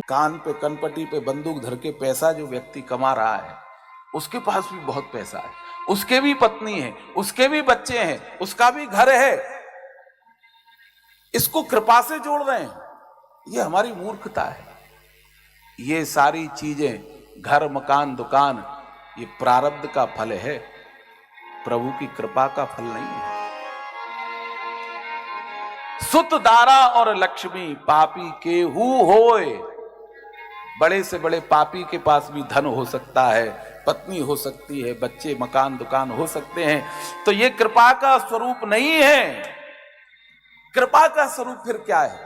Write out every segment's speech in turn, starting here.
कान पे कनपटी पे बंदूक धर के पैसा जो व्यक्ति कमा रहा है, उसके पास भी बहुत पैसा है, उसके भी पत्नी है, उसके भी बच्चे हैं, उसका भी घर है, इसको कृपा से जोड़ रहे हैं। ये हमारी मूर्खता है। ये सारी चीजें, घर मकान दुकान, ये प्रारब्ध का फल है, प्रभु की कृपा का फल नहीं है। सुत दारा और लक्ष्मी पापी केहू होए। बड़े से बड़े पापी के पास भी धन हो सकता है, पत्नी हो सकती है, बच्चे मकान दुकान हो सकते हैं, तो ये कृपा का स्वरूप नहीं है। कृपा का स्वरूप फिर क्या है?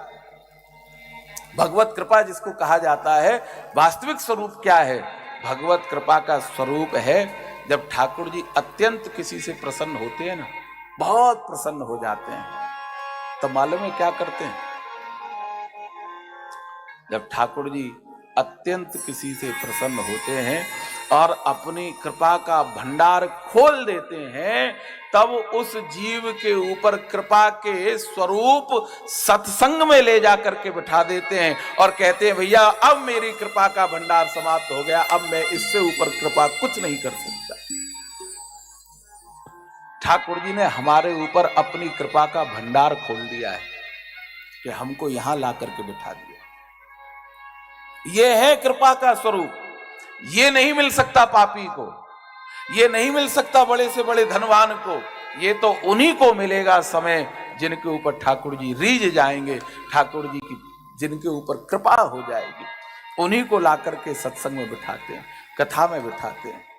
भगवत कृपा जिसको कहा जाता है, वास्तविक स्वरूप क्या है? भगवत कृपा का स्वरूप है जब ठाकुर जी अत्यंत किसी से प्रसन्न होते हैं ना, बहुत प्रसन्न हो जाते हैं, तो मालूम है क्या करते हैं? जब ठाकुर जी अत्यंत किसी से प्रसन्न होते हैं और अपनी कृपा का भंडार खोल देते हैं, तब उस जीव के ऊपर कृपा के स्वरूप सत्संग में ले जाकर के बिठा देते हैं और कहते हैं, भैया अब मेरी कृपा का भंडार समाप्त हो गया, अब मैं इससे ऊपर कृपा कुछ नहीं कर सकता। ठाकुर जी ने हमारे ऊपर अपनी कृपा का भंडार खोल दिया है कि हमको यहां ला करके बिठा दिया। यह है कृपा का स्वरूप। ये नहीं मिल सकता पापी को, ये नहीं मिल सकता बड़े से बड़े धनवान को, ये तो उन्हीं को मिलेगा समय जिनके ऊपर ठाकुर जी रीझ जाएंगे, ठाकुर जी की जिनके ऊपर कृपा हो जाएगी, उन्हीं को ला करके सत्संग में बिठाते हैं, कथा में बिठाते हैं।